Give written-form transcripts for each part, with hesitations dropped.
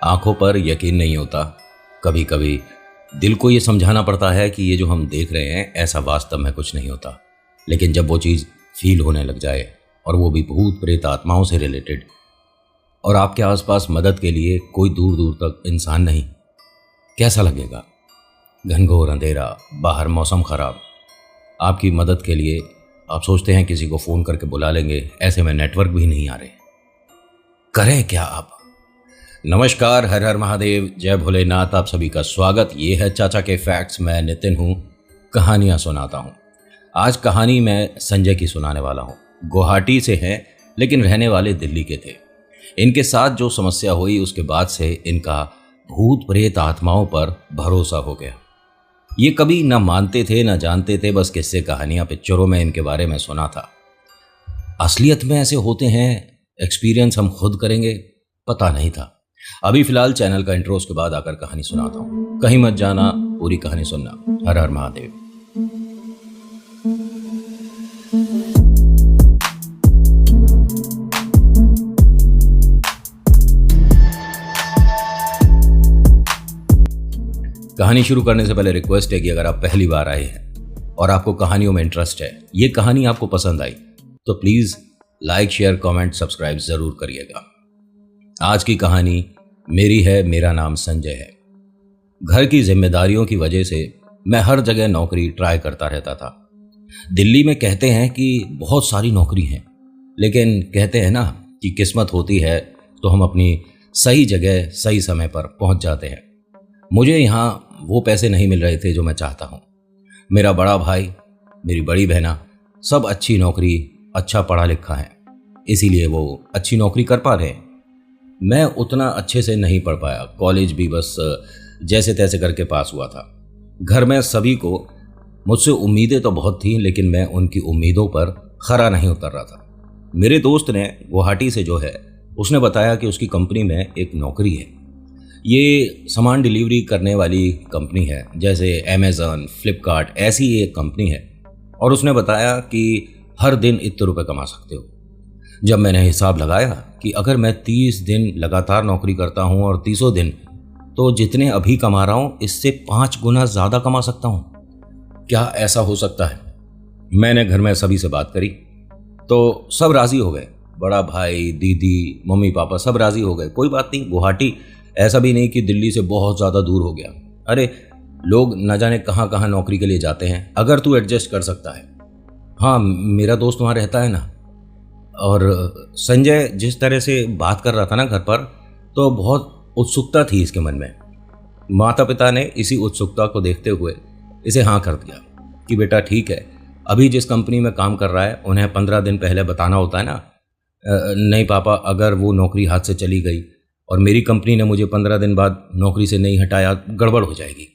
आंखों पर यकीन नहीं होता। कभी कभी दिल को ये समझाना पड़ता है कि ये जो हम देख रहे हैं ऐसा वास्तव में कुछ नहीं होता। लेकिन जब वो चीज़ फील होने लग जाए, और वो भी भूत प्रेत आत्माओं से रिलेटेड, और आपके आसपास मदद के लिए कोई दूर दूर तक इंसान नहीं, कैसा लगेगा? घनघोर अंधेरा, बाहर मौसम खराब, आपकी मदद के लिए आप सोचते हैं किसी को फ़ोन करके बुला लेंगे, ऐसे में नेटवर्क भी नहीं आ रहे। करें क्या आप? नमस्कार, हर हर महादेव, जय भोलेनाथ। आप सभी का स्वागत। ये है चाचा के फैक्ट्स। मैं नितिन हूँ, कहानियाँ सुनाता हूँ। आज कहानी मैं संजय की सुनाने वाला हूँ। गुवाहाटी से हैं लेकिन रहने वाले दिल्ली के थे। इनके साथ जो समस्या हुई उसके बाद से इनका भूत प्रेत आत्माओं पर भरोसा हो गया। ये कभी न मानते थे न जानते थे, बस किस्से कहानियाँ पिक्चरों में इनके बारे में सुना था। असलियत में ऐसे होते हैं, एक्सपीरियंस हम खुद करेंगे, पता नहीं था। अभी फिलहाल चैनल का इंट्रो, उसके बाद आकर कहानी सुनाता हूँ। कहीं मत जाना, पूरी कहानी सुनना। हर हर महादेव। कहानी शुरू करने से पहले रिक्वेस्ट है कि अगर आप पहली बार आए हैं और आपको कहानियों में इंटरेस्ट है, ये कहानी आपको पसंद आई, तो please like, share, comment, subscribe ज़रूर करिएगा। आज की कहानी मेरी है। मेरा नाम संजय है। घर की जिम्मेदारियों की वजह से मैं हर जगह नौकरी ट्राई करता रहता था। दिल्ली में कहते हैं कि बहुत सारी नौकरी हैं, लेकिन कहते हैं ना कि किस्मत होती है तो हम अपनी सही जगह सही समय पर पहुंच जाते हैं। मुझे यहाँ वो पैसे नहीं मिल रहे थे जो मैं चाहता हूँ। मेरा बड़ा भाई, मेरी बड़ी बहना, सब अच्छी नौकरी, अच्छा पढ़ा लिखा है, इसीलिए वो अच्छी नौकरी कर पा रहे हैं। मैं उतना अच्छे से नहीं पढ़ पाया। कॉलेज भी बस जैसे तैसे करके पास हुआ था। घर में सभी को मुझसे उम्मीदें तो बहुत थीं, लेकिन मैं उनकी उम्मीदों पर खरा नहीं उतर रहा था। मेरे दोस्त ने गुवाहाटी से जो है, उसने बताया कि उसकी कंपनी में एक नौकरी है। ये सामान डिलीवरी करने वाली कंपनी है, जैसे अमेज़न, फ्लिपकार्ट, ऐसी एक कंपनी है। और उसने बताया कि हर दिन इतने रुपये कमा सकते हो। जब मैंने हिसाब लगाया कि अगर मैं 30 दिन लगातार नौकरी करता हूँ और 30 दिन, तो जितने अभी कमा रहा हूँ इससे 5 गुना ज़्यादा कमा सकता हूँ। क्या ऐसा हो सकता है? मैंने घर में सभी से बात करी तो सब राज़ी हो गए। बड़ा भाई, दीदी, मम्मी पापा सब राज़ी हो गए। कोई बात नहीं, गुवाहाटी ऐसा भी नहीं कि दिल्ली से बहुत ज़्यादा दूर हो गया। अरे, लोग न जाने कहाँ कहाँ नौकरी के लिए जाते हैं, अगर तू एडजस्ट कर सकता है। हाँ, मेरा दोस्त वहाँ रहता है ना। और संजय जिस तरह से बात कर रहा था ना घर पर, तो बहुत उत्सुकता थी इसके मन में। माता पिता ने इसी उत्सुकता को देखते हुए इसे हाँ कर दिया कि बेटा ठीक है, अभी जिस कंपनी में काम कर रहा है उन्हें 15 दिन पहले बताना होता है ना। नहीं पापा, अगर वो नौकरी हाथ से चली गई और मेरी कंपनी ने मुझे 15 दिन बाद नौकरी से नहीं हटाया, गड़बड़ हो जाएगी।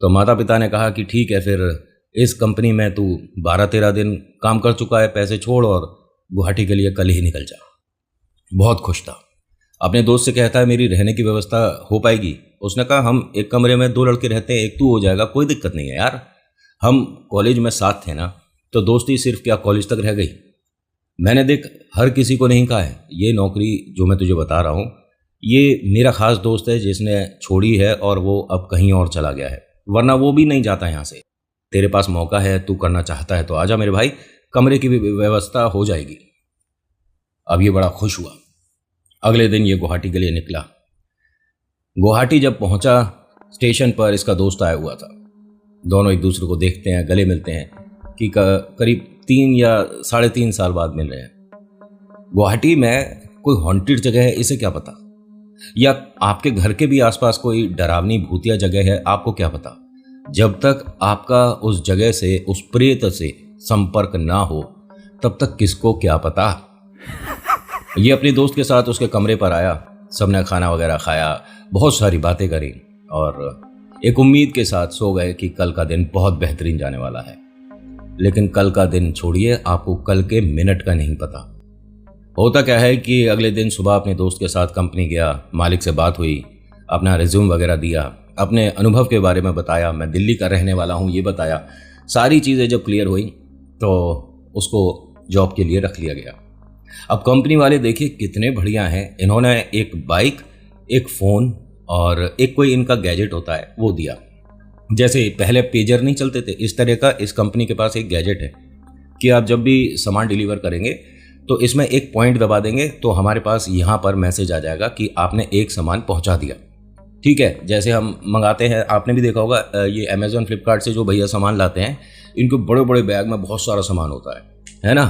तो माता पिता ने कहा कि ठीक है, फिर इस कंपनी में तू 12-13 दिन काम कर चुका है, पैसे छोड़ और गुवाहाटी के लिए कल ही निकल जा। बहुत खुश था। अपने दोस्त से कहता है मेरी रहने की व्यवस्था हो पाएगी? उसने कहा हम एक कमरे में 2 लड़के रहते हैं, एक तू हो जाएगा, कोई दिक्कत नहीं है यार। हम कॉलेज में साथ थे ना, तो दोस्ती सिर्फ क्या कॉलेज तक रह गई। मैंने देख हर किसी को नहीं कहा है। ये नौकरी जो मैं तुझे बता रहा हूँ, ये मेरा खास दोस्त है जिसने छोड़ी है और वो अब कहीं और चला गया है, वरना वो भी नहीं जाता यहाँ से। तेरे पास मौका है, तू करना चाहता है तो आजा मेरे भाई, कमरे की भी व्यवस्था हो जाएगी। अब ये बड़ा खुश हुआ। अगले दिन ये गुवाहाटी के लिए निकला। गुवाहाटी जब पहुंचा, स्टेशन पर इसका दोस्त आया हुआ था। दोनों एक दूसरे को देखते हैं, गले मिलते हैं कि करीब 3 या 3.5 साल बाद मिल रहे हैं। गुवाहाटी में कोई हॉन्टेड जगह है, इसे क्या पता? या आपके घर के भी आसपास कोई डरावनी भूतिया जगह है, आपको क्या पता? जब तक आपका उस जगह से, उस प्रेत से संपर्क ना हो, तब तक किसको क्या पता। ये अपने दोस्त के साथ उसके कमरे पर आया। सबने खाना वगैरह खाया, बहुत सारी बातें करी और एक उम्मीद के साथ सो गए कि कल का दिन बहुत बेहतरीन जाने वाला है। लेकिन कल का दिन छोड़िए, आपको कल के मिनट का नहीं पता। होता क्या है कि अगले दिन सुबह अपने दोस्त के साथ कंपनी गया, मालिक से बात हुई, अपना रिज्यूम वगैरह दिया, अपने अनुभव के बारे में बताया, मैं दिल्ली का रहने वाला हूँ ये बताया। सारी चीज़ें जब क्लियर हुई तो उसको जॉब के लिए रख लिया गया। अब कंपनी वाले देखिए कितने बढ़िया हैं, इन्होंने एक बाइक एक फ़ोन और एक कोई इनका गैजेट होता है वो दिया। जैसे पहले पेजर नहीं चलते थे, इस तरह का इस कंपनी के पास एक गैजेट है कि आप जब भी सामान डिलीवर करेंगे तो इसमें एक पॉइंट दबा देंगे तो हमारे पास यहाँ पर मैसेज आ जाएगा कि आपने एक सामान पहुँचा दिया। ठीक है, जैसे हम मंगाते हैं, आपने भी देखा होगा ये अमेज़ॉन फ्लिपकार्ट से जो भैया सामान लाते हैं, इनके बड़े बड़े बैग में बहुत सारा सामान होता है ना।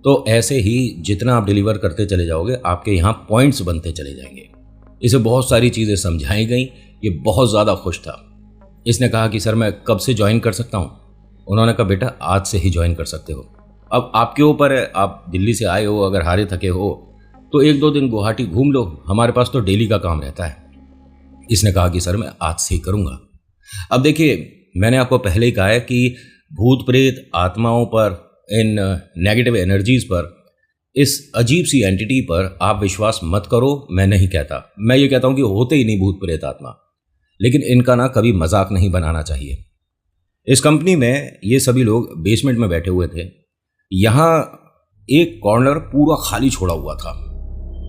तो ऐसे ही जितना आप डिलीवर करते चले जाओगे आपके यहाँ पॉइंट्स बनते चले जाएंगे। इसे बहुत सारी चीज़ें समझाई गई, ये बहुत ज़्यादा खुश था। इसने कहा कि सर मैं कब से ज्वाइन कर सकता हूँ? उन्होंने कहा बेटा आज से ही ज्वाइन कर सकते हो। अब आपके ऊपर है, आप दिल्ली से आए हो, अगर हारे थके हो तो 1-2 दिन गुवाहाटी घूम लो, हमारे पास तो डेली का काम रहता है। इसने कहा कि सर मैं आज से ही करूँगा। अब देखिए, मैंने आपको पहले ही कहा है कि भूत प्रेत आत्माओं पर, इन नेगेटिव एनर्जीज़ पर, इस अजीब सी एंटिटी पर आप विश्वास मत करो। मैं नहीं कहता, मैं ये कहता हूँ कि होते ही नहीं भूत प्रेत आत्मा, लेकिन इनका ना कभी मजाक नहीं बनाना चाहिए। इस कंपनी में ये सभी लोग बेसमेंट में बैठे हुए थे। यहाँ एक कॉर्नर पूरा खाली छोड़ा हुआ था,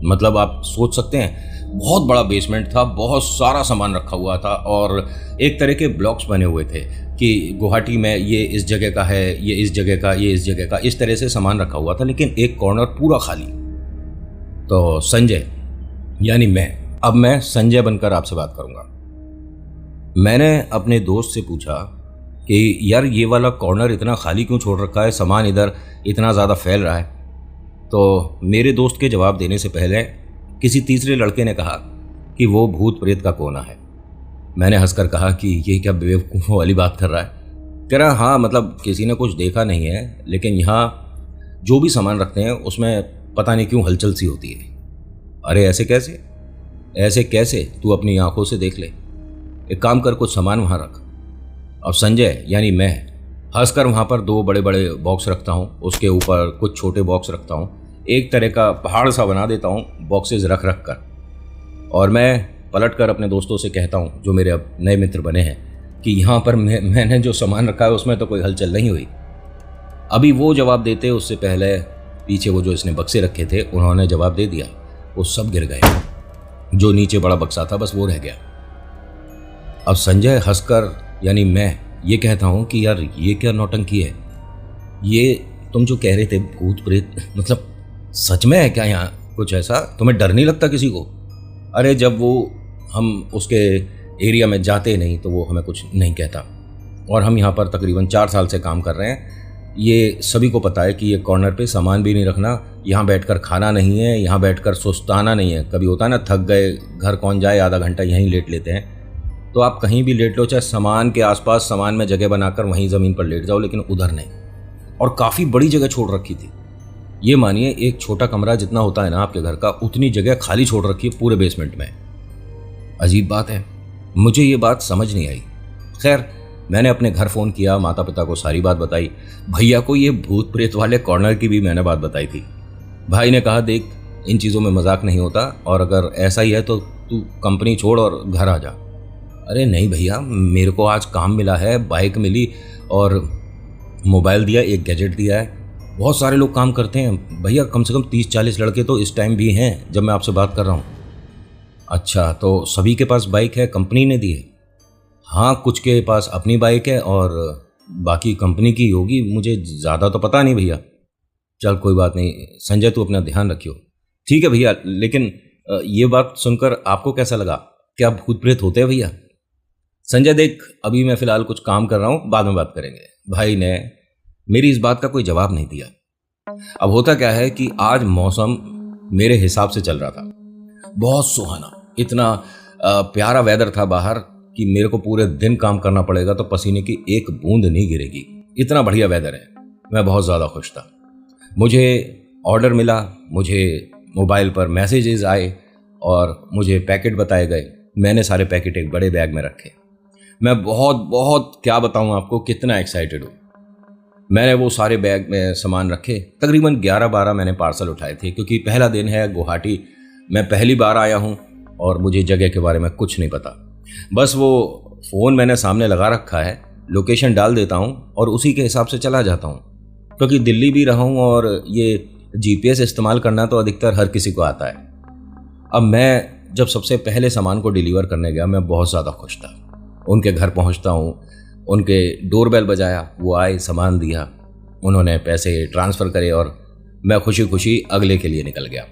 मतलब आप सोच सकते हैं बहुत बड़ा बेसमेंट था, बहुत सारा सामान रखा हुआ था और एक तरह के ब्लॉक्स बने हुए थे कि गुवाहाटी में ये इस जगह का है, ये इस जगह का, ये इस जगह का, इस तरह से सामान रखा हुआ था, लेकिन एक कॉर्नर पूरा खाली। तो संजय यानी मैं संजय बनकर आपसे बात करूंगा। मैंने अपने दोस्त से पूछा कि यार ये वाला कॉर्नर इतना खाली क्यों छोड़ रखा है, सामान इधर इतना ज़्यादा फैल रहा है। तो मेरे दोस्त के जवाब देने से पहले किसी तीसरे लड़के ने कहा कि वो भूत प्रेत का कोना है। मैंने हंसकर कहा कि ये क्या बेवकूफ़ों वाली बात कर रहा है। कह रहा हाँ, मतलब किसी ने कुछ देखा नहीं है, लेकिन यहाँ जो भी सामान रखते हैं उसमें पता नहीं क्यों हलचल सी होती है। अरे ऐसे कैसे तू अपनी आंखों से देख ले। एक काम कर, कुछ सामान वहाँ रख। अब संजय यानी मैं हंसकर वहाँ पर 2 बड़े बड़े बॉक्स रखता हूँ, उसके ऊपर कुछ छोटे बॉक्स रखता हूँ, एक तरह का पहाड़ सा बना देता हूँ बॉक्सेस रख कर, और मैं पलट कर अपने दोस्तों से कहता हूँ जो मेरे अब नए मित्र बने हैं कि यहाँ पर मैंने जो सामान रखा है उसमें तो कोई हलचल नहीं हुई। अभी वो जवाब देते उससे पहले पीछे वो जो इसने बक्से रखे थे उन्होंने जवाब दे दिया, वो सब गिर गए। जो नीचे बड़ा बक्सा था बस वो रह गया। अब संजय हंसकर यानी मैं ये कहता हूँ कि यार ये क्या नौटंकी है, ये तुम जो कह रहे थे भूत प्रेत, मतलब सच में है क्या यहाँ कुछ ऐसा? तुम्हें डर नहीं लगता किसी को? अरे जब वो हम उसके एरिया में जाते नहीं तो वो हमें कुछ नहीं कहता, और हम यहाँ पर तकरीबन 4 साल से काम कर रहे हैं। ये सभी को पता है कि ये कॉर्नर पे सामान भी नहीं रखना, यहाँ बैठकर खाना नहीं है, यहाँ बैठकर सुस्ताना नहीं है। कभी होता है ना, थक गए, घर कौन जाए, आधा घंटा यहीं लेट लेते हैं। तो आप कहीं भी लेट लो, चाहे सामान के आसपास सामान में जगह बनाकर वहीं ज़मीन पर लेट जाओ, लेकिन उधर नहीं। और काफ़ी बड़ी जगह छोड़ रखी थी, ये मानिए एक छोटा कमरा जितना होता है ना आपके घर का, उतनी जगह खाली छोड़ रखी है पूरे बेसमेंट में। अजीब बात है, मुझे ये बात समझ नहीं आई। खैर मैंने अपने घर फ़ोन किया, माता पिता को सारी बात बताई, भैया को ये भूत प्रेत वाले कॉर्नर की भी मैंने बात बताई थी। भाई ने कहा देख इन चीज़ों में मजाक नहीं होता, और अगर ऐसा ही है तो तू कंपनी छोड़ और घर आ जा। अरे नहीं भैया, मेरे को आज काम मिला है, बाइक मिली और मोबाइल दिया, एक गैजेट दिया है। बहुत सारे लोग काम करते हैं भैया, कम से कम 30-40 लड़के तो इस टाइम भी हैं जब मैं आपसे बात कर रहा हूँ। अच्छा, तो सभी के पास बाइक है, कंपनी ने दी है? हाँ, कुछ के पास अपनी बाइक है और बाकी कंपनी की होगी, मुझे ज़्यादा तो पता नहीं भैया। चल कोई बात नहीं संजय, तू अपना ध्यान रखियो। ठीक है भैया, लेकिन ये बात सुनकर आपको कैसा लगा? क्या भूत प्रेत होते हैं भैया? संजय देख, अभी मैं फ़िलहाल कुछ काम कर रहा हूँ, बाद में बात करेंगे। भाई ने मेरी इस बात का कोई जवाब नहीं दिया। अब होता क्या है कि आज मौसम मेरे हिसाब से चल रहा था, बहुत सुहाना, इतना प्यारा वेदर था बाहर कि मेरे को पूरे दिन काम करना पड़ेगा तो पसीने की एक बूंद नहीं गिरेगी, इतना बढ़िया वेदर है। मैं बहुत ज़्यादा खुश था। मुझे ऑर्डर मिला, मुझे मोबाइल पर मैसेजेस आए और मुझे पैकेट बताए गए। मैंने सारे पैकेट एक बड़े बैग में रखे। मैं बहुत क्या बताऊं आपको, कितना एक्साइटेड हूँ। मैंने वो सारे बैग में सामान रखे, तकरीबन 11-12 मैंने पार्सल उठाए थे, क्योंकि पहला दिन है गुवाहाटी, मैं पहली बार आया हूँ और मुझे जगह के बारे में कुछ नहीं पता। बस वो फ़ोन मैंने सामने लगा रखा है, लोकेशन डाल देता हूँ और उसी के हिसाब से चला जाता हूँ, क्योंकि दिल्ली भी रहा हूँ और ये GPS इस्तेमाल करना तो अधिकतर हर किसी को आता है। अब मैं जब सबसे पहले सामान को डिलीवर करने गया मैं बहुत ज़्यादा खुश था। उनके घर पहुंचता हूं, उनके डोरबेल बजाया, वो आए, सामान दिया, उन्होंने पैसे ट्रांसफ़र करे और मैं खुशी खुशी अगले के लिए निकल गया।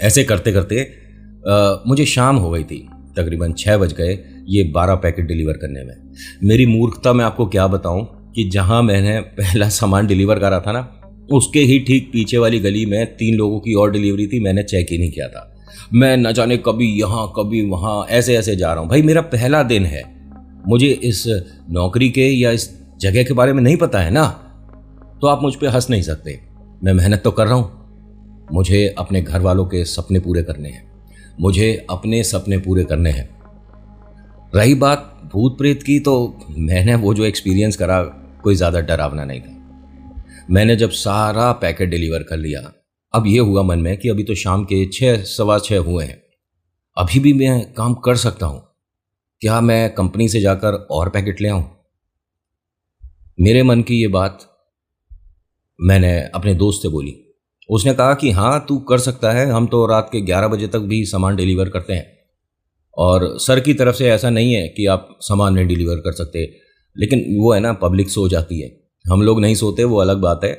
ऐसे करते करते मुझे शाम हो गई थी, तकरीबन 6 बज गए ये 12 पैकेट डिलीवर करने में। मेरी मूर्खता मैं आपको क्या बताऊं कि जहां मैंने पहला सामान डिलीवर करा था ना, उसके ही ठीक पीछे वाली गली में 3 लोगों की और डिलीवरी थी, मैंने चेक ही नहीं किया था। मैं न जाने कभी यहाँ कभी वहाँ ऐसे ऐसे जा रहा हूँ। भाई मेरा पहला दिन है, मुझे इस नौकरी के या इस जगह के बारे में नहीं पता है ना, तो आप मुझ पर हंस नहीं सकते। मैं मेहनत तो कर रहा हूँ, मुझे अपने घर वालों के सपने पूरे करने हैं, मुझे अपने सपने पूरे करने हैं। रही बात भूत प्रेत की, तो मैंने वो जो एक्सपीरियंस करा कोई ज़्यादा डरावना नहीं था। मैंने जब सारा पैकेट डिलीवर कर लिया, अब ये हुआ मन में कि अभी तो शाम के 6 सवा 6 हुए हैं, अभी भी मैं काम कर सकता हूँ, क्या मैं कंपनी से जाकर और पैकेट ले आऊँ? मेरे मन की ये बात मैंने अपने दोस्त से बोली। उसने कहा कि हाँ तू कर सकता है, हम तो रात के 11 बजे तक भी सामान डिलीवर करते हैं और सर की तरफ से ऐसा नहीं है कि आप सामान नहीं डिलीवर कर सकते, लेकिन वो है ना, पब्लिक सो जाती है, हम लोग नहीं सोते, वो अलग बात है।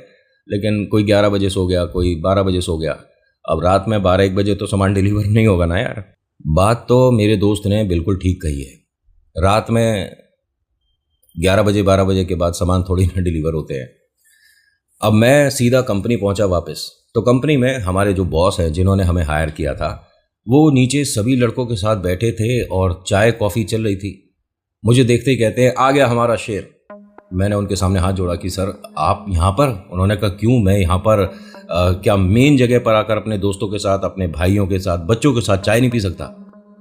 लेकिन कोई 11 बजे सो गया, कोई 12 बजे सो गया, अब रात में 12-1 बजे तो सामान डिलीवर नहीं होगा ना यार। बात तो मेरे दोस्त ने बिल्कुल ठीक कही है, रात में 11 बजे 12 बजे के बाद सामान थोड़ी ना डिलीवर होते हैं। अब मैं सीधा कंपनी पहुंचा वापस, तो कंपनी में हमारे जो बॉस हैं जिन्होंने हमें हायर किया था, वो नीचे सभी लड़कों के साथ बैठे थे और चाय कॉफ़ी चल रही थी। मुझे देखते ही कहते हैं, आ गया हमारा शेर। मैंने उनके सामने हाथ जोड़ा कि सर आप यहाँ पर? उन्होंने कहा क्यों, मैं यहाँ पर क्या मेन जगह पर आकर अपने दोस्तों के साथ, अपने भाइयों के साथ, बच्चों के साथ चाय नहीं पी सकता?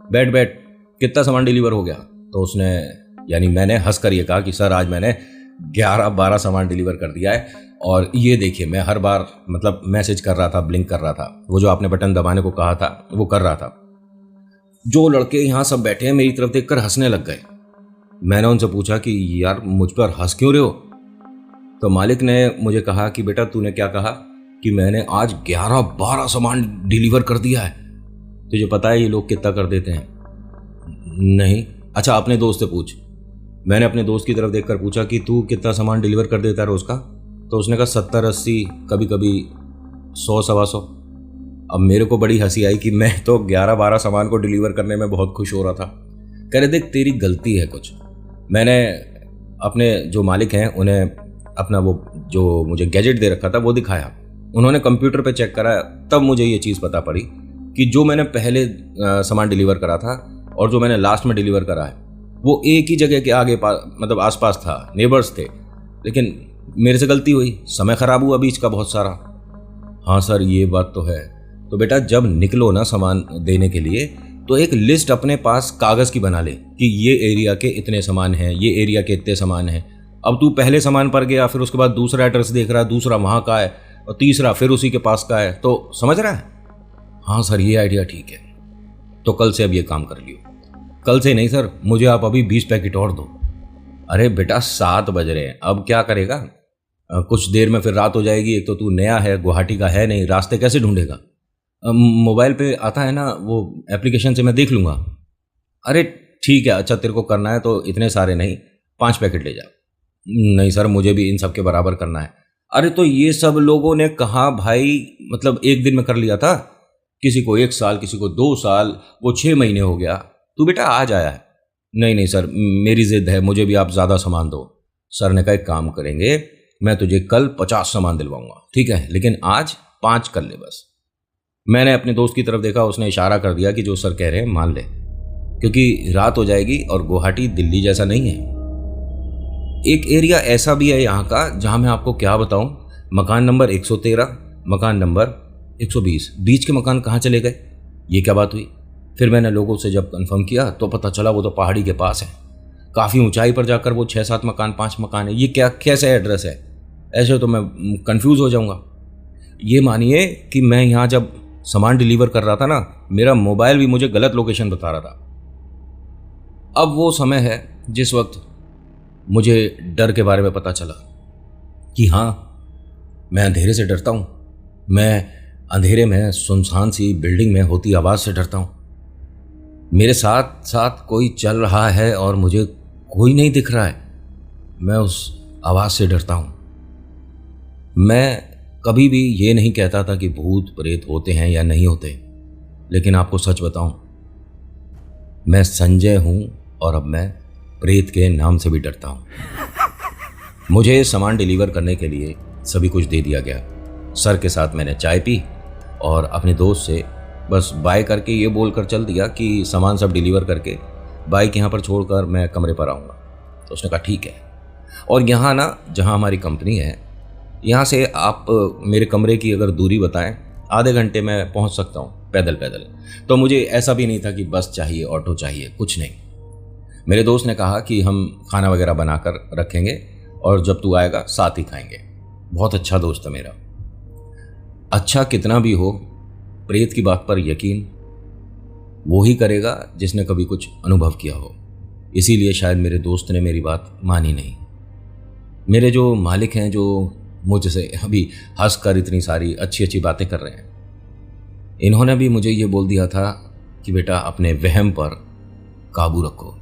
बैठ बैठ, कितना सामान डिलीवर हो गया? तो उसने, यानी मैंने हंस कर ये कहा कि सर आज मैंने 11-12 सामान डिलीवर कर दिया है, और ये देखिए मैं हर बार मतलब मैसेज कर रहा था, ब्लिंक कर रहा था, वो जो आपने बटन दबाने को कहा था वो कर रहा था। जो लड़के यहाँ सब बैठे हैं मेरी तरफ देखकर हंसने लग गए। मैंने उनसे पूछा कि यार मुझ पर हंस क्यों रहे हो? तो मालिक ने मुझे कहा कि बेटा तूने क्या कहा कि मैंने आज 11-12 सामान डिलीवर कर दिया है। तुझे पता है ये लोग कितना कर देते हैं? नहीं। अच्छा अपने दोस्त से पूछ। मैंने अपने दोस्त की तरफ देखकर पूछा कि तू कितना सामान डिलीवर कर देता है रोज़ का? तो उसने कहा 70-80, कभी कभी 100-125। अब मेरे को बड़ी हंसी आई कि मैं तो 11-12 सामान को डिलीवर करने में बहुत खुश हो रहा था। कह रहे देख तेरी गलती है कुछ। मैंने अपने जो मालिक हैं उन्हें अपना वो जो मुझे गैजेट दे रखा था वो दिखाया, उन्होंने कंप्यूटर पे चेक करा, तब मुझे ये चीज़ पता पड़ी कि जो मैंने पहले सामान डिलीवर करा था और जो मैंने लास्ट में डिलीवर करा है वो एक ही जगह के आगे मतलब आसपास था, नेबर्स थे। लेकिन मेरे से गलती हुई, समय ख़राब हुआ बीच का बहुत सारा। हाँ सर ये बात तो है। तो बेटा जब निकलो ना सामान देने के लिए, तो एक लिस्ट अपने पास कागज़ की बना ले कि ये एरिया के इतने सामान हैं, ये एरिया के इतने सामान हैं। अब तू पहले सामान पर गया, फिर उसके बाद दूसरा एड्रेस देख रहा है, दूसरा वहाँ का है और तीसरा फिर उसी के पास का है, तो समझ रहा है? हाँ सर ये आइडिया ठीक है, तो कल से अब ये काम कर लियो। कल से नहीं सर, मुझे आप अभी 20 पैकेट और दो। अरे बेटा 7 बज रहे हैं, अब क्या करेगा? कुछ देर में फिर रात हो जाएगी, एक तो तू नया है, गुवाहाटी का है नहीं, रास्ते कैसे ढूंढेगा? मोबाइल पे आता है ना वो एप्लीकेशन से मैं देख लूँगा। अरे ठीक है, अच्छा तेरे को करना है तो इतने सारे नहीं, 5 पैकेट ले जा। नहीं सर मुझे भी इन सब के बराबर करना है। अरे तो ये सब लोगों ने कहा भाई, मतलब एक दिन में कर लिया था, किसी को 1 साल, किसी को 2 साल, वो 6 महीने हो गया, तू बेटा आज आया है। नहीं नहीं सर मेरी ज़िद है, मुझे भी आप ज़्यादा सामान दो। सर ने कहा एक काम करेंगे, मैं तुझे कल 50 सामान दिलवाऊंगा, ठीक है, लेकिन आज 5 कर ले बस। मैंने अपने दोस्त की तरफ देखा, उसने इशारा कर दिया कि जो सर कह रहे हैं मान ले, क्योंकि रात हो जाएगी और गुवाहाटी दिल्ली जैसा नहीं है। एक एरिया ऐसा भी है यहाँ का जहाँ मैं आपको क्या बताऊँ, मकान नंबर 113, मकान नंबर 120, बीच के मकान कहाँ चले गए? ये क्या बात हुई? फिर मैंने लोगों से जब कंफर्म किया तो पता चला वो तो पहाड़ी के पास है, काफ़ी ऊंचाई पर जाकर वो 6-7 मकान, 5 मकान है। ये क्या कैसा एड्रेस है? ऐसे तो मैं कंफ्यूज हो जाऊँगा। ये मानिए कि मैं यहाँ जब सामान डिलीवर कर रहा था ना, मेरा मोबाइल भी मुझे गलत लोकेशन बता रहा था। अब वो समय है जिस वक्त मुझे डर के बारे में पता चला कि हाँ मैं अंधेरे से डरता हूँ, मैं अंधेरे में सुनसान सी बिल्डिंग में होती आवाज़ से डरता हूँ। मेरे साथ साथ कोई चल रहा है और मुझे कोई नहीं दिख रहा है। मैं उस आवाज़ से डरता हूँ। मैं कभी भी ये नहीं कहता था कि भूत प्रेत होते हैं या नहीं होते, लेकिन आपको सच बताऊं, मैं संजय हूं और अब मैं प्रेत के नाम से भी डरता हूं। मुझे सामान डिलीवर करने के लिए सभी कुछ दे दिया गया। सर के साथ मैंने चाय पी और अपने दोस्त से बस बाय करके ये बोलकर चल दिया कि सामान सब डिलीवर करके बाइक यहाँ पर छोड़कर मैं कमरे पर आऊँगा। तो उसने कहा ठीक है। और यहाँ ना, जहाँ हमारी कंपनी है, यहाँ से आप मेरे कमरे की अगर दूरी बताएं, आधे घंटे में पहुँच सकता हूँ पैदल पैदल। तो मुझे ऐसा भी नहीं था कि बस चाहिए, ऑटो चाहिए, कुछ नहीं। मेरे दोस्त ने कहा कि हम खाना वगैरह बनाकर रखेंगे और जब तू आएगा साथ ही खाएंगे। बहुत अच्छा दोस्त है मेरा। अच्छा कितना भी हो, प्रेत की बात पर यकीन वो ही करेगा जिसने कभी कुछ अनुभव किया हो। इसीलिए शायद मेरे दोस्त ने मेरी बात मानी नहीं। मेरे जो मालिक हैं, जो मुझसे अभी हंसकर इतनी सारी अच्छी अच्छी बातें कर रहे हैं, इन्होंने भी मुझे ये बोल दिया था कि बेटा अपने वहम पर काबू रखो।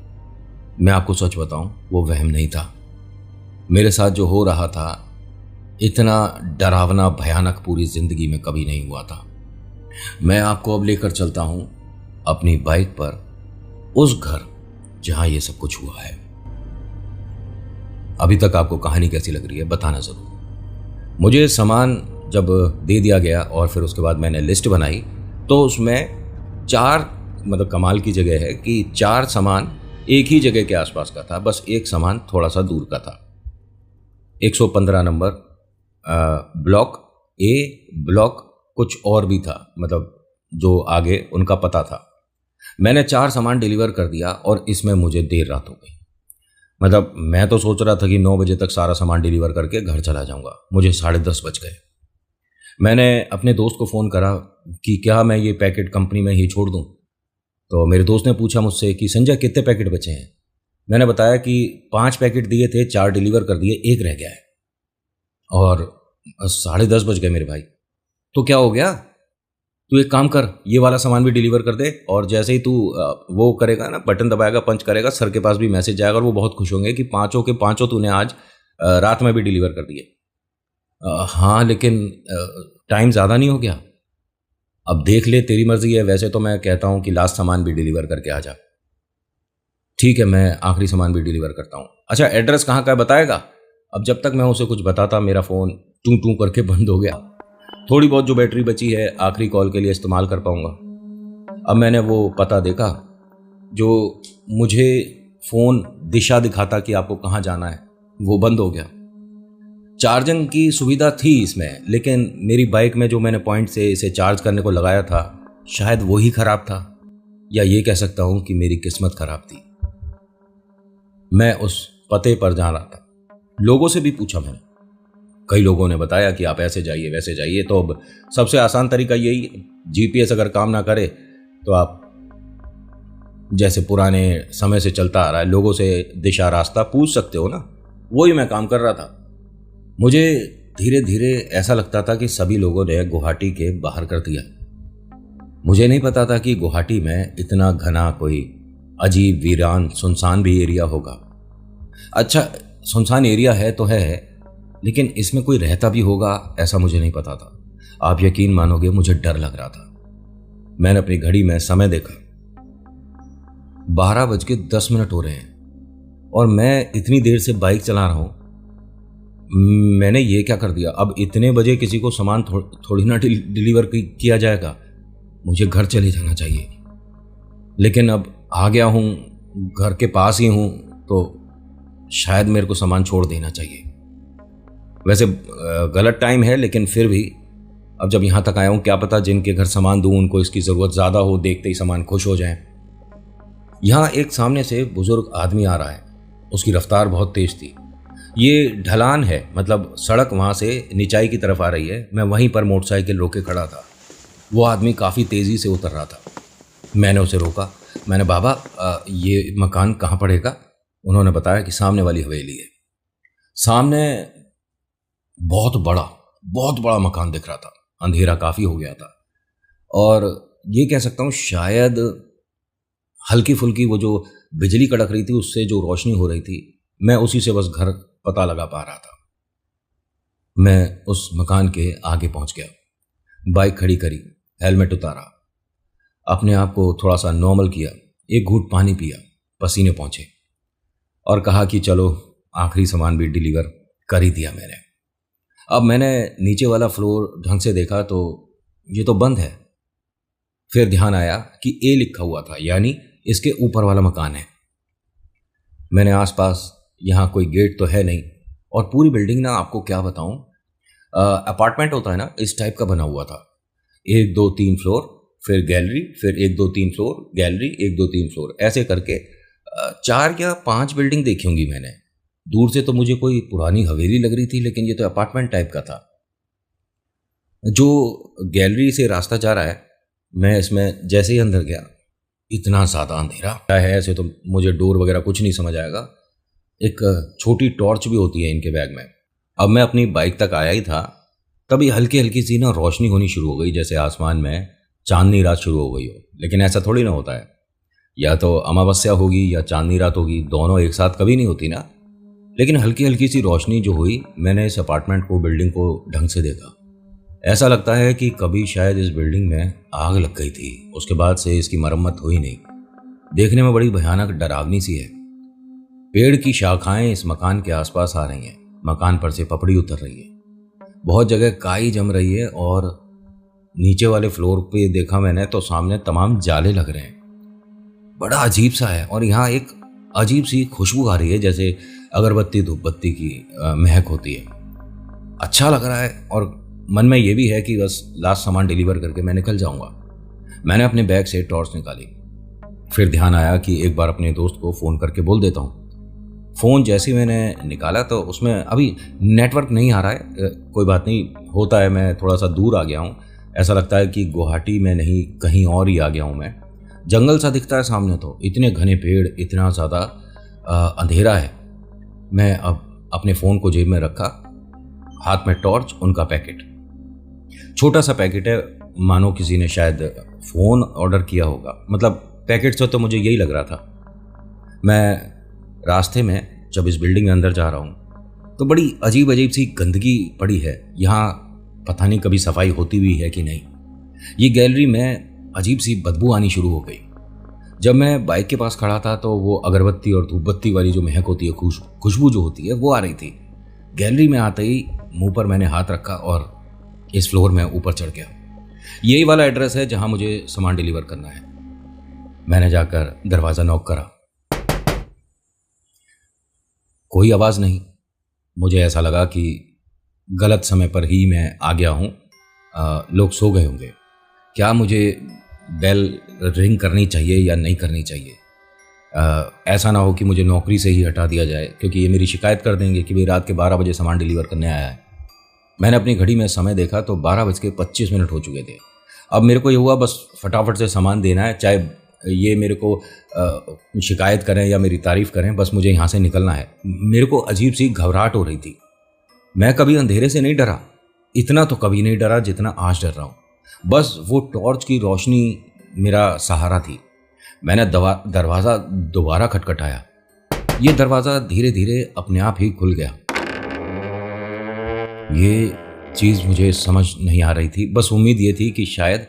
मैं आपको सच बताऊं, वो वहम नहीं था। मेरे साथ जो हो रहा था इतना डरावना भयानक पूरी जिंदगी में कभी नहीं हुआ था। मैं आपको अब लेकर चलता हूं अपनी बाइक पर उस घर जहां ये सब कुछ हुआ है। अभी तक आपको कहानी कैसी लग रही है बताना जरूर। मुझे सामान जब दे दिया गया और फिर उसके बाद मैंने लिस्ट बनाई, तो उसमें 4 मतलब कमाल की जगह है कि 4 सामान एक ही जगह के आसपास का था। बस एक सामान थोड़ा सा दूर का था। 115 नंबर ब्लॉक ए, ब्लॉक कुछ और भी था, मतलब जो आगे उनका पता था। मैंने 4 सामान डिलीवर कर दिया और इसमें मुझे देर रात हो गई। मतलब मैं तो सोच रहा था कि 9 बजे तक सारा सामान डिलीवर करके घर चला जाऊंगा। मुझे 10:30 बज गए। मैंने अपने दोस्त को फ़ोन करा कि क्या मैं ये पैकेट कंपनी में ही छोड़ दूं। तो मेरे दोस्त ने पूछा मुझसे कि संजय कितने पैकेट बचे हैं। मैंने बताया कि 5 पैकेट दिए थे, 4 डिलीवर कर दिए, 1 रह गया है। और 10:30 बज गए मेरे भाई। तो क्या हो गया, तू एक काम कर, ये वाला सामान भी डिलीवर कर दे, और जैसे ही तू वो करेगा ना, बटन दबाएगा, पंच करेगा, सर के पास भी मैसेज जाएगा और वो बहुत खुश होंगे कि 5 के 5 तूने आज रात में भी डिलीवर कर दिए। हाँ, लेकिन टाइम ज़्यादा नहीं हो गया? अब देख ले, तेरी मर्जी है। वैसे तो मैं कहता हूँ कि लास्ट सामान भी डिलीवर करके आ जा। ठीक है, मैं आखिरी सामान भी डिलीवर करता हूँ। अच्छा, एड्रेस कहाँ का है बताएगा? अब जब तक मैं उसे कुछ बताता, मेरा फ़ोन टू टू करके बंद हो गया। थोड़ी बहुत जो बैटरी बची है आखिरी कॉल के लिए इस्तेमाल कर पाऊंगा। अब मैंने वो पता देखा जो मुझे फ़ोन दिशा दिखाता कि आपको कहाँ जाना है, वो बंद हो गया। चार्जिंग की सुविधा थी इसमें, लेकिन मेरी बाइक में जो मैंने पॉइंट से इसे चार्ज करने को लगाया था, शायद वही ख़राब था, या ये कह सकता हूँ कि मेरी किस्मत ख़राब थी। मैं उस पते पर जा रहा था। लोगों से भी पूछा मैंने, कई लोगों ने बताया कि आप ऐसे जाइए, वैसे जाइए। तो अब सबसे आसान तरीका यही है, जीपीएस अगर काम ना करे तो आप जैसे पुराने समय से चलता आ रहा है, लोगों से दिशा रास्ता पूछ सकते हो ना। वही मैं काम कर रहा था। मुझे धीरे धीरे ऐसा लगता था कि सभी लोगों ने गुवाहाटी के बाहर कर दिया। मुझे नहीं पता था कि गुवाहाटी में इतना घना कोई अजीब वीरान सुनसान भी एरिया होगा। अच्छा, सुनसान एरिया है तो है, लेकिन इसमें कोई रहता भी होगा ऐसा मुझे नहीं पता था। आप यकीन मानोगे, मुझे डर लग रहा था। मैंने अपनी घड़ी में समय देखा, 12:10 हो रहे हैं और मैं इतनी देर से बाइक चला रहा हूं। मैंने ये क्या कर दिया? अब इतने बजे किसी को सामान थोड़ी ना डिलीवर किया जाएगा। मुझे घर चले जाना चाहिए, लेकिन अब आ गया हूं, घर के पास ही हूं, तो शायद मेरे को सामान छोड़ देना चाहिए। वैसे गलत टाइम है, लेकिन फिर भी अब जब यहाँ तक आया हूँ, क्या पता जिनके घर सामान दूँ उनको इसकी ज़रूरत ज़्यादा हो, देखते ही सामान खुश हो जाएं। यहाँ एक सामने से बुजुर्ग आदमी आ रहा है। उसकी रफ्तार बहुत तेज़ थी। ये ढलान है, मतलब सड़क वहाँ से निचाई की तरफ आ रही है। मैं वहीं पर मोटरसाइकिल रोके खड़ा था। वो आदमी काफ़ी तेज़ी से उतर रहा था। मैंने उसे रोका। मैंने, बाबा ये मकान कहाँ पड़ेगा? उन्होंने बताया कि सामने वाली हवेली है। सामने बहुत बड़ा मकान दिख रहा था। अंधेरा काफ़ी हो गया था और ये कह सकता हूँ शायद हल्की फुल्की वो जो बिजली कड़क रही थी उससे जो रोशनी हो रही थी, मैं उसी से बस घर पता लगा पा रहा था। मैं उस मकान के आगे पहुंच गया, बाइक खड़ी करी, हेलमेट उतारा, अपने आप को थोड़ा सा नॉर्मल किया, एक घूंट पानी पिया, पसीने पहुंचे और कहा कि चलो आखिरी सामान भी डिलीवर कर ही दिया मैंने। अब मैंने नीचे वाला फ्लोर ढंग से देखा तो ये तो बंद है। फिर ध्यान आया कि ए लिखा हुआ था, यानी इसके ऊपर वाला मकान है। मैंने आसपास, यहाँ कोई गेट तो है नहीं, और पूरी बिल्डिंग ना आपको क्या बताऊं, अपार्टमेंट होता है ना, इस टाइप का बना हुआ था। 1 2 3 फ्लोर, फिर गैलरी, फिर 1 2 3 फ्लोर, गैलरी, 1 2 3 फ्लोर, ऐसे करके 4 या 5 बिल्डिंग देखी होंगी मैंने। दूर से तो मुझे कोई पुरानी हवेली लग रही थी, लेकिन ये तो अपार्टमेंट टाइप का था। जो गैलरी से रास्ता जा रहा है, मैं इसमें जैसे ही अंदर गया, इतना ज़्यादा अंधेरा है, ऐसे तो मुझे डोर वगैरह कुछ नहीं समझ आएगा। एक छोटी टॉर्च भी होती है इनके बैग में। अब मैं अपनी बाइक तक आया ही था, तभी हल्की हल्की सी ना रोशनी होनी शुरू हो गई, जैसे आसमान में चांदनी रात शुरू हो गई हो। लेकिन ऐसा थोड़ी ना होता है, या तो अमावस्या होगी या चांदनी रात होगी, दोनों एक साथ कभी नहीं होती ना। लेकिन हल्की हल्की सी रोशनी जो हुई, मैंने इस अपार्टमेंट को, बिल्डिंग को ढंग से देखा। ऐसा लगता है कि कभी शायद इस बिल्डिंग में आग लग गई थी, उसके बाद से इसकी मरम्मत हुई नहीं। देखने में बड़ी भयानक डरावनी सी है। पेड़ की शाखाएं इस मकान के आसपास आ रही हैं, मकान पर से पपड़ी उतर रही है, बहुत जगह काई जम रही है, और नीचे वाले फ्लोर पे देखा मैंने तो सामने तमाम जाले लग रहे हैं। बड़ा अजीब सा है, और यहाँ एक अजीब सी खुशबू आ रही है, जैसे अगरबत्ती धूपबत्ती की महक होती है। अच्छा लग रहा है, और मन में ये भी है कि बस लास्ट सामान डिलीवर करके मैं निकल जाऊंगा। मैंने अपने बैग से टॉर्च निकाली, फिर ध्यान आया कि एक बार अपने दोस्त को फ़ोन करके बोल देता हूँ। फ़ोन जैसे ही मैंने निकाला तो उसमें अभी नेटवर्क नहीं आ रहा है। कोई बात नहीं, होता है, मैं थोड़ा सा दूर आ गया हूँ। ऐसा लगता है कि गुवाहाटी में नहीं, कहीं और ही आ गया हूँ मैं। जंगल सा दिखता है सामने, तो इतने घने पेड़, इतना ज़्यादा अंधेरा है। मैं अब अपने फ़ोन को जेब में रखा, हाथ में टॉर्च, उनका पैकेट, छोटा सा पैकेट है, मानो किसी ने शायद फ़ोन ऑर्डर किया होगा। मतलब पैकेट से तो मुझे यही लग रहा था। मैं रास्ते में जब इस बिल्डिंग में अंदर जा रहा हूँ तो बड़ी अजीब अजीब सी गंदगी पड़ी है यहाँ, पता नहीं कभी सफाई होती हुई है कि नहीं। ये गैलरी में अजीब सी बदबू आनी शुरू हो गई। जब मैं बाइक के पास खड़ा था तो वो अगरबत्ती और धूपबत्ती वाली जो महक होती है, खुशबू जो होती है, वो आ रही थी। गैलरी में आते ही मुंह पर मैंने हाथ रखा और इस फ्लोर में ऊपर चढ़ गया। यही वाला एड्रेस है जहां मुझे सामान डिलीवर करना है। मैंने जाकर दरवाज़ा नॉक करा, कोई आवाज़ नहीं। मुझे ऐसा लगा कि गलत समय पर ही मैं आ गया हूँ, लोग सो गए होंगे। क्या मुझे बेल रिंग करनी चाहिए या नहीं करनी चाहिए? ऐसा ना हो कि मुझे नौकरी से ही हटा दिया जाए, क्योंकि ये मेरी शिकायत कर देंगे कि भाई रात के 12 बजे सामान डिलीवर करने आया है। मैंने अपनी घड़ी में समय देखा तो 12:25 हो चुके थे। अब मेरे को ये हुआ बस फटाफट से सामान देना है, चाहे ये मेरे को शिकायत करें या मेरी तारीफ़ करें, बस मुझे यहाँ से निकलना है। मेरे को अजीब सी घबराहट हो रही थी। मैं कभी अंधेरे से नहीं डरा, इतना तो कभी नहीं डरा जितना आज डर रहा हूँ। बस वो टॉर्च की रोशनी मेरा सहारा थी। मैंने दरवाज़ा दोबारा खटखटाया। ये दरवाज़ा धीरे धीरे अपने आप ही खुल गया। ये चीज़ मुझे समझ नहीं आ रही थी, बस उम्मीद ये थी कि शायद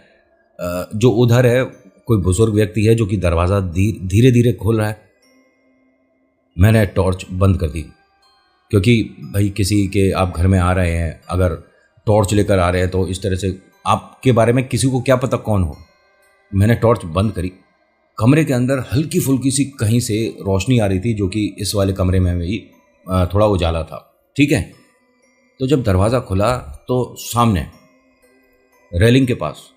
जो उधर है कोई बुजुर्ग व्यक्ति है जो कि दरवाज़ा धीरे धीरे खोल रहा है। मैंने टॉर्च बंद कर दी, क्योंकि भाई किसी के आप घर में आ रहे हैं, अगर टॉर्च लेकर आ रहे हैं तो इस तरह से आपके बारे में किसी को क्या पता कौन हो। मैंने टॉर्च बंद करी। कमरे के अंदर हल्की फुल्की सी कहीं से रोशनी आ रही थी, जो कि इस वाले कमरे में भी थोड़ा उजाला था। ठीक है, तो जब दरवाज़ा खुला तो सामने रेलिंग के पास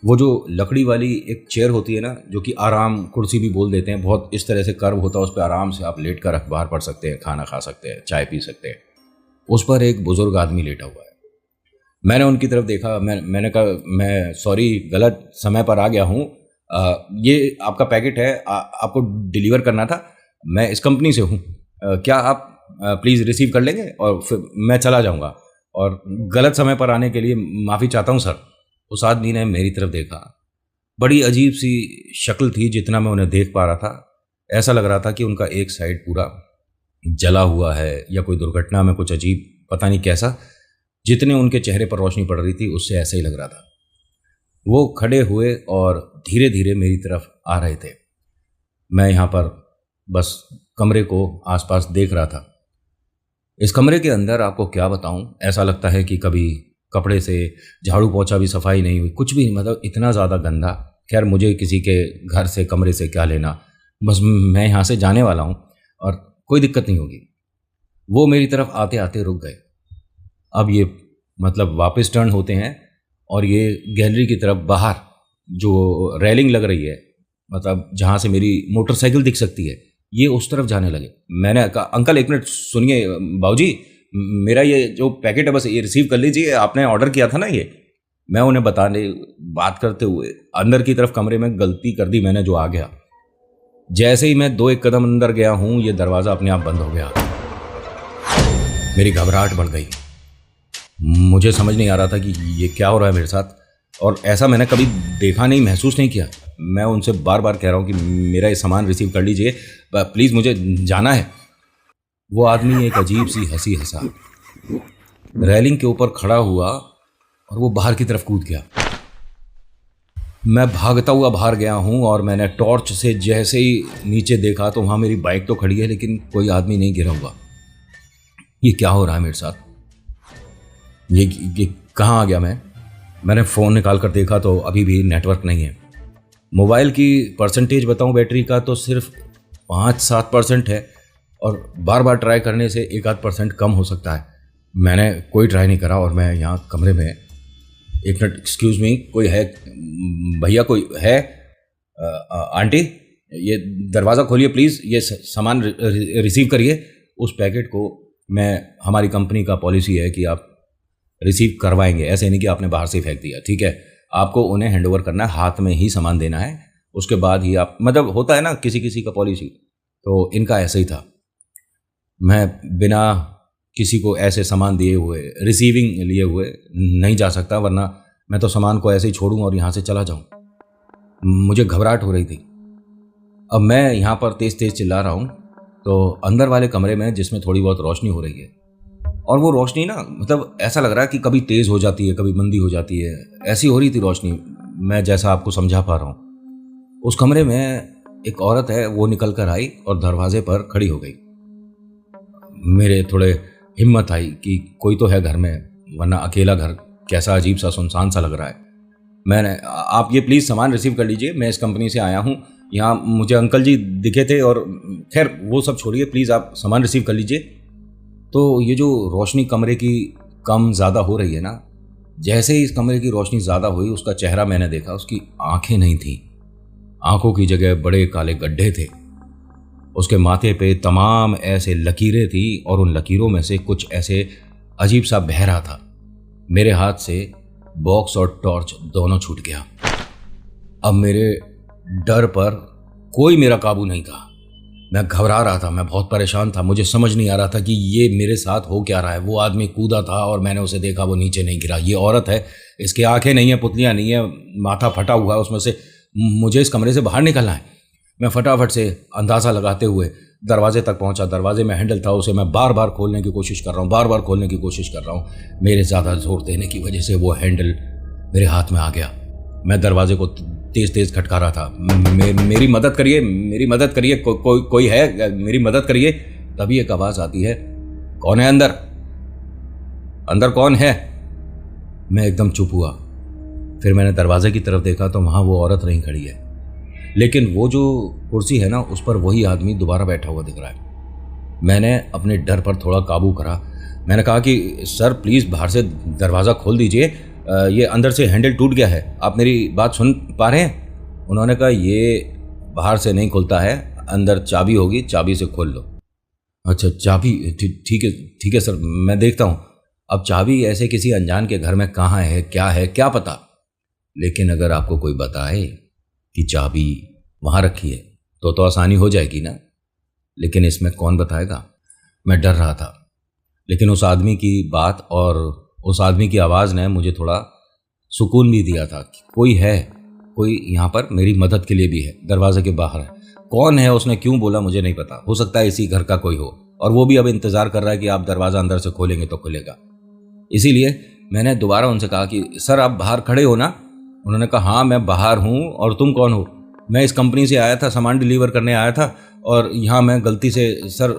वो जो लकड़ी वाली एक चेयर होती है ना, जो कि आराम कुर्सी भी बोल देते हैं, बहुत इस तरह से कर्व होता है, उस पर आराम से आप लेट कर अखबार पढ़ सकते हैं, खाना खा सकते हैं, चाय पी सकते हैं। उस पर एक बुजुर्ग आदमी लेटा हुआ है। मैंने उनकी तरफ देखा। मैंने कहा, मैं सॉरी, गलत समय पर आ गया हूँ। ये आपका पैकेट है, आपको डिलीवर करना था। मैं इस कंपनी से हूँ, क्या आप प्लीज़ रिसीव कर लेंगे, और फिर मैं चला जाऊँगा। और गलत समय पर आने के लिए माफ़ी चाहता हूँ सर। उस आदमी ने मेरी तरफ देखा, बड़ी अजीब सी शक्ल थी। जितना मैं उन्हें देख पा रहा था, ऐसा लग रहा था कि उनका एक साइड पूरा जला हुआ है या कोई दुर्घटना में कुछ अजीब, पता नहीं कैसा। जितने उनके चेहरे पर रोशनी पड़ रही थी उससे ऐसा ही लग रहा था। वो खड़े हुए और धीरे धीरे मेरी तरफ आ रहे थे। मैं यहाँ पर बस कमरे को आसपास देख रहा था। इस कमरे के अंदर आपको क्या बताऊं, ऐसा लगता है कि कभी कपड़े से झाड़ू पोंछा भी सफाई नहीं हुई, कुछ भी, मतलब इतना ज़्यादा गंदा। खैर, मुझे किसी के घर से, कमरे से क्या लेना, बस मैं यहाँ से जाने वाला हूँ और कोई दिक्कत नहीं होगी। वो मेरी तरफ आते आते रुक गए। अब ये मतलब वापस टर्न होते हैं और ये गैलरी की तरफ बाहर जो रेलिंग लग रही है, मतलब जहाँ से मेरी मोटरसाइकिल दिख सकती है, ये उस तरफ जाने लगे। मैंने कहा, अंकल एक मिनट सुनिए, बाबूजी मेरा ये जो पैकेट है बस ये रिसीव कर लीजिए, आपने ऑर्डर किया था ना ये। मैं उन्हें बात करते हुए अंदर की तरफ कमरे में गलती कर दी मैंने जो आ गया। जैसे ही मैं 2-1 कदम अंदर गया हूँ, ये दरवाज़ा अपने आप बंद हो गया। मेरी घबराहट बढ़ गई। मुझे समझ नहीं आ रहा था कि ये क्या हो रहा है मेरे साथ, और ऐसा मैंने कभी देखा नहीं, महसूस नहीं किया। मैं उनसे बार बार कह रहा हूँ कि मेरा ये सामान रिसीव कर लीजिए, प्लीज़ मुझे जाना है। वो आदमी एक अजीब सी हंसी हंसा, रेलिंग के ऊपर खड़ा हुआ और वो बाहर की तरफ कूद गया। मैं भागता हुआ बाहर गया हूँ और मैंने टॉर्च से जैसे ही नीचे देखा तो वहाँ मेरी बाइक तो खड़ी है लेकिन कोई आदमी नहीं गिरा हुआ। ये क्या हो रहा है मेरे साथ? ये कहाँ आ गया मैंने फ़ोन निकाल कर देखा तो अभी भी नेटवर्क नहीं है। मोबाइल की परसेंटेज बताऊं बैटरी का तो सिर्फ 5-7% है और बार बार ट्राई करने से 1-8% कम हो सकता है। मैंने कोई ट्राई नहीं करा और मैं यहाँ कमरे में, एक मिनट, एक्सक्यूज़ मी, कोई है भैया, कोई है? आंटी, ये दरवाज़ा खोलिए प्लीज़, ये सामान रिसीव करिए। उस पैकेट को हमारी कंपनी का पॉलिसी है कि आप रिसीव करवाएंगे, ऐसे नहीं कि आपने बाहर से फेंक दिया, ठीक है? आपको उन्हें हैंडओवर करना है, हाथ में ही सामान देना है, उसके बाद ही आप, मतलब होता है ना किसी किसी का पॉलिसी, तो इनका ऐसा ही था। मैं बिना किसी को ऐसे सामान दिए हुए, रिसीविंग लिए हुए नहीं जा सकता, वरना मैं तो सामान को ऐसे ही छोड़ूं और यहाँ से चला जाऊं। मुझे घबराहट हो रही थी। अब मैं यहाँ पर तेज़ तेज़ चिल्ला रहा हूँ तो अंदर वाले कमरे में, जिसमें थोड़ी बहुत रोशनी हो रही है, और वो रोशनी ना, मतलब ऐसा लग रहा है कि कभी तेज़ हो जाती है, कभी मंदी हो जाती है, ऐसी हो रही थी रोशनी। मैं जैसा आपको समझा पा रहा हूँ, उस कमरे में एक औरत है, वो निकल कर आई और दरवाजे पर खड़ी हो गई। मेरे थोड़े हिम्मत आई कि कोई तो है घर में, वरना अकेला घर कैसा अजीब सा सुनसान सा लग रहा है। आप ये प्लीज़ सामान रिसीव कर लीजिए, मैं इस कंपनी से आया हूँ, यहाँ मुझे अंकल जी दिखे थे, और खैर वो सब छोड़िए, प्लीज़ आप सामान रिसीव कर लीजिए। तो ये जो रोशनी कमरे की कम ज़्यादा हो रही है ना, जैसे ही इस कमरे की रोशनी ज़्यादा हुई, उसका चेहरा मैंने देखा, उसकी आंखें नहीं थी, आंखों की जगह बड़े काले गड्ढे थे। उसके माथे पे तमाम ऐसे लकीरें थी और उन लकीरों में से कुछ ऐसे अजीब सा बह रहा था। मेरे हाथ से बॉक्स और टॉर्च दोनों छूट गया। अब मेरे डर पर कोई मेरा काबू नहीं था। मैं घबरा रहा था, मैं बहुत परेशान था। मुझे समझ नहीं आ रहा था कि ये मेरे साथ हो क्या रहा है। वो आदमी कूदा था और मैंने उसे देखा, वो नीचे नहीं गिरा। ये औरत है, इसकी आंखें नहीं है, पुतलियाँ नहीं है, माथा फटा हुआ है उसमें से। मुझे इस कमरे से बाहर निकलना है। मैं फटाफट से अंदाज़ा लगाते हुए दरवाजे तक पहुंचा। दरवाजे में हैंडल था, उसे मैं बार बार खोलने की कोशिश कर रहा हूँ, बार बार खोलने की कोशिश कर रहा हूँ। मेरे ज़्यादा जोर देने की वजह से वो हैंडल मेरे हाथ में आ गया। मैं दरवाजे को तेज़ तेज़ खटका रहा था। मेरी मदद करिए, मेरी मदद करिए, कोई है, मेरी मदद करिए। तभी एक आवाज़ आती है, कौन है अंदर? अंदर कौन है? मैं एकदम चुप हुआ। फिर मैंने दरवाजे की तरफ देखा तो वहाँ वो औरत नहीं खड़ी है, लेकिन वो जो कुर्सी है ना, उस पर वही आदमी दोबारा बैठा हुआ दिख रहा है। मैंने अपने डर पर थोड़ा काबू करा। मैंने कहा कि सर प्लीज़ बाहर से दरवाज़ा खोल दीजिए, ये अंदर से हैंडल टूट गया है, आप मेरी बात सुन पा रहे हैं? उन्होंने कहा ये बाहर से नहीं खुलता है, अंदर चाबी होगी, चाबी से खोल लो। अच्छा चाबी, ठीक है सर, मैं देखता हूँ। अब चाबी ऐसे किसी अनजान के घर में कहाँ है, क्या पता। लेकिन अगर आपको कोई बताए कि चाबी वहाँ रखी है तो आसानी हो जाएगी ना। लेकिन इसमें कौन बताएगा? मैं डर रहा था। लेकिन उस आदमी की बात और उस आदमी की आवाज़ ने मुझे थोड़ा सुकून भी दिया था कि कोई है, कोई यहाँ पर मेरी मदद के लिए भी है, दरवाजे के बाहर है। कौन है, उसने क्यों बोला मुझे नहीं पता, हो सकता है इसी घर का कोई हो, और वो भी अब इंतजार कर रहा है कि आप दरवाज़ा अंदर से खोलेंगे तो खुलेगा। इसीलिए मैंने दोबारा उनसे कहा कि सर आप बाहर खड़े हो ना? उन्होंने कहा हाँ मैं बाहर हूँ, और तुम कौन हो? मैं इस कंपनी से आया था, सामान डिलीवर करने आया था, और यहाँ मैं गलती से सर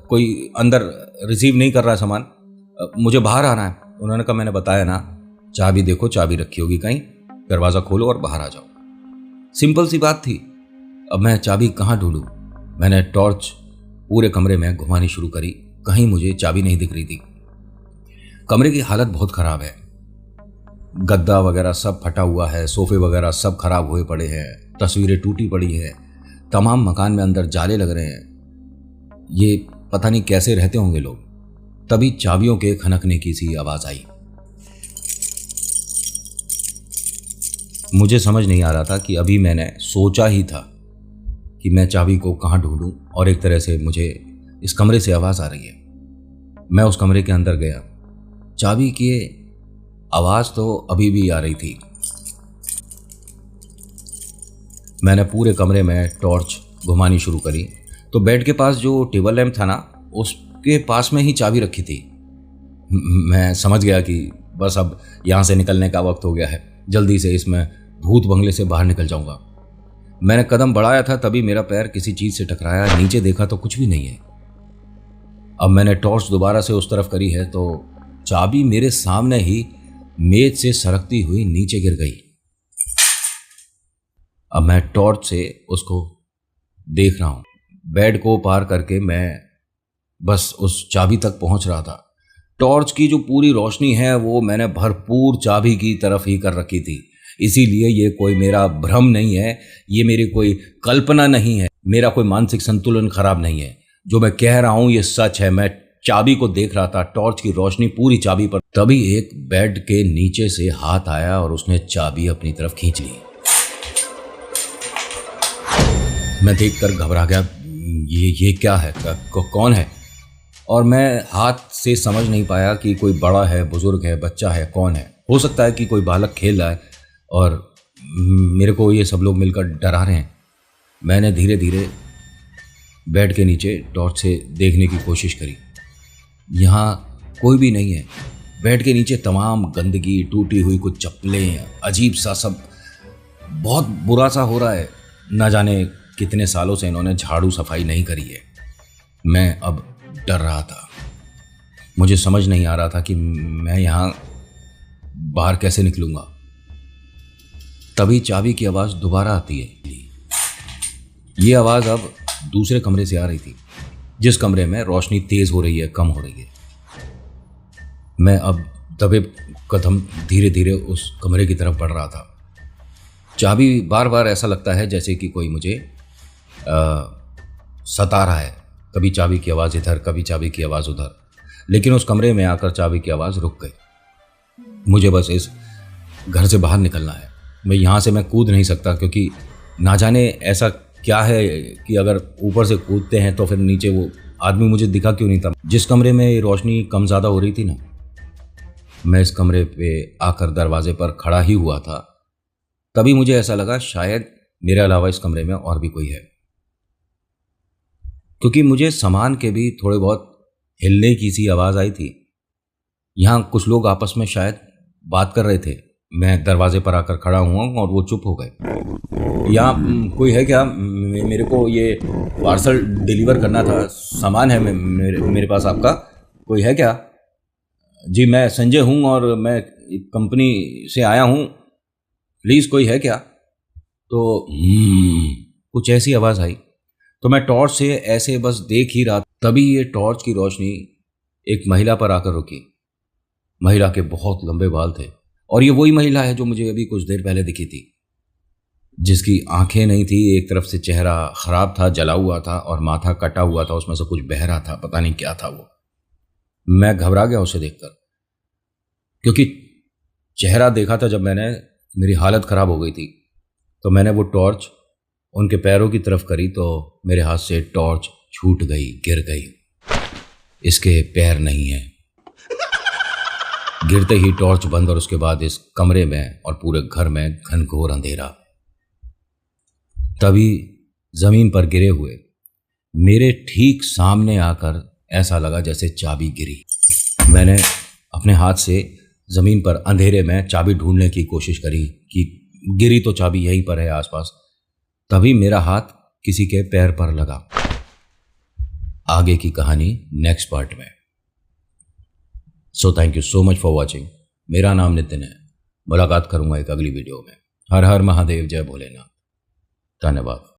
कोई अंदर रिसीव नहीं कर रहा है सामान, मुझे बाहर आना है। उन्होंने कहा मैंने बताया ना, चाबी देखो, चाबी रखी होगी कहीं, दरवाज़ा खोलो और बाहर आ जाओ। सिंपल सी बात थी। अब मैं चाबी कहाँ ढूंढूं? मैंने टॉर्च पूरे कमरे में घुमानी शुरू करी, कहीं मुझे चाबी नहीं दिख रही थी। कमरे की हालत बहुत ख़राब है, गद्दा वगैरह सब फटा हुआ है, सोफे वगैरह सब खराब हुए पड़े हैं, तस्वीरें टूटी पड़ी हैं, तमाम मकान में अंदर जाले लग रहे हैं। ये पता नहीं कैसे रहते होंगे लोग। तभी चाबियों के खनकने की सी आवाज़ आई। मुझे समझ नहीं आ रहा था कि अभी मैंने सोचा ही था कि मैं चाबी को कहाँ ढूंढूं, और एक तरह से मुझे इस कमरे से आवाज़ आ रही है। मैं उस कमरे के अंदर गया। चाबी की आवाज़ तो अभी भी आ रही थी। मैंने पूरे कमरे में टॉर्च घुमानी शुरू करी तो बेड के पास जो टेबल लैंप था ना, उसके पास में ही चाबी रखी थी। मैं समझ गया कि बस अब यहाँ से निकलने का वक्त हो गया है, जल्दी से इसमें भूत बंगले से बाहर निकल जाऊंगा। मैंने कदम बढ़ाया था, तभी मेरा पैर किसी चीज़ से टकराया। नीचे देखा तो कुछ भी नहीं है। अब मैंने टॉर्च दोबारा से उस तरफ करी है तो चाबी मेरे सामने ही मेज से सरकती हुई नीचे गिर गई। अब मैं टॉर्च से उसको देख रहा हूं। बेड को पार करके मैं बस उस चाबी तक पहुंच रहा था। टॉर्च की जो पूरी रोशनी है वो मैंने भरपूर चाबी की तरफ ही कर रखी थी। इसीलिए ये कोई मेरा भ्रम नहीं है, ये मेरी कोई कल्पना नहीं है, मेरा कोई मानसिक संतुलन खराब नहीं है। जो मैं कह रहा हूं ये सच है। मैं चाबी को देख रहा था, टॉर्च की रोशनी पूरी चाबी पर। तभी एक बेड के नीचे से हाथ आया और उसने चाबी अपनी तरफ खींच ली। मैं देखकर घबरा गया, ये क्या है, कौन है? और मैं हाथ से समझ नहीं पाया कि कोई बड़ा है, बुजुर्ग है, बच्चा है, कौन है। हो सकता है कि कोई बालक खेल रहा है और मेरे को ये सब लोग मिलकर डरा रहे हैं। मैंने धीरे धीरे बेड के नीचे टॉर्च से देखने की कोशिश करी। यहाँ कोई भी नहीं है। बेड के नीचे तमाम गंदगी, टूटी हुई कुछ चप्पलें, अजीब सा सब बहुत बुरा सा हो रहा है। न जाने कितने सालों से इन्होंने झाड़ू सफाई नहीं करी है। मैं अब डर रहा था। मुझे समझ नहीं आ रहा था कि मैं यहाँ बाहर कैसे निकलूंगा। तभी चाबी की आवाज़ दोबारा आती है। ये आवाज़ अब दूसरे कमरे से आ रही थी, जिस कमरे में रोशनी तेज हो रही है, कम हो रही है। मैं अब दबे कदम धीरे धीरे उस कमरे की तरफ बढ़ रहा था। चाबी बार बार ऐसा लगता है जैसे कि कोई मुझे सता रहा है। कभी चाबी की आवाज़ इधर, कभी चाबी की आवाज़ उधर, लेकिन उस कमरे में आकर चाबी की आवाज़ रुक गई। मुझे बस इस घर से बाहर निकलना है। मैं यहाँ से मैं कूद नहीं सकता, क्योंकि ना जाने ऐसा क्या है कि अगर ऊपर से कूदते हैं तो फिर नीचे वो आदमी मुझे दिखा क्यों नहीं था। जिस कमरे में रोशनी कम ज़्यादा हो रही थी ना, मैं इस कमरे पे आकर दरवाजे पर खड़ा ही हुआ था। तभी मुझे ऐसा लगा शायद मेरे अलावा इस कमरे में और भी कोई है, क्योंकि मुझे सामान के भी थोड़े बहुत हिलने की सी आवाज़ आई थी। यहाँ कुछ लोग आपस में शायद बात कर रहे थे। मैं दरवाजे पर आकर खड़ा हुआ और वो चुप हो गए। यहाँ कोई है क्या? मेरे को ये पार्सल डिलीवर करना था, सामान है मेरे पास आपका, कोई है क्या? जी मैं संजय हूँ और मैं कंपनी से आया हूँ, प्लीज़ कोई है क्या? तो कुछ ऐसी आवाज़ आई। तो मैं टॉर्च से ऐसे बस देख ही रहा, तभी ये टॉर्च की रोशनी एक महिला पर आकर रुकी। महिला के बहुत लंबे बाल थे, और ये वही महिला है जो मुझे अभी कुछ देर पहले दिखी थी, जिसकी आंखें नहीं थी, एक तरफ से चेहरा खराब था, जला हुआ था, और माथा कटा हुआ था, उसमें से कुछ बह रहा था, पता नहीं क्या था वो। मैं घबरा गया उसे देखकर, क्योंकि चेहरा देखा था जब मैंने, मेरी हालत खराब हो गई थी। तो मैंने वो टॉर्च उनके पैरों की तरफ करी तो मेरे हाथ से टॉर्च छूट गई, गिर गई। इसके पैर नहीं हैं। गिरते ही टॉर्च बंद और उसके बाद इस कमरे में और पूरे घर में घनघोर अंधेरा। तभी जमीन पर गिरे हुए मेरे ठीक सामने आकर ऐसा लगा जैसे चाबी गिरी। मैंने अपने हाथ से जमीन पर अंधेरे में चाबी ढूंढने की कोशिश करी कि गिरी तो चाबी यहीं पर है आसपास। तभी मेरा हाथ किसी के पैर पर लगा। आगे की कहानी नेक्स्ट पार्ट में। So thank you so much for watching. मेरा नाम नितिन है। मुलाकात करूंगा एक अगली वीडियो में। हर हर महादेव, जय भोलेनाथ। धन्यवाद।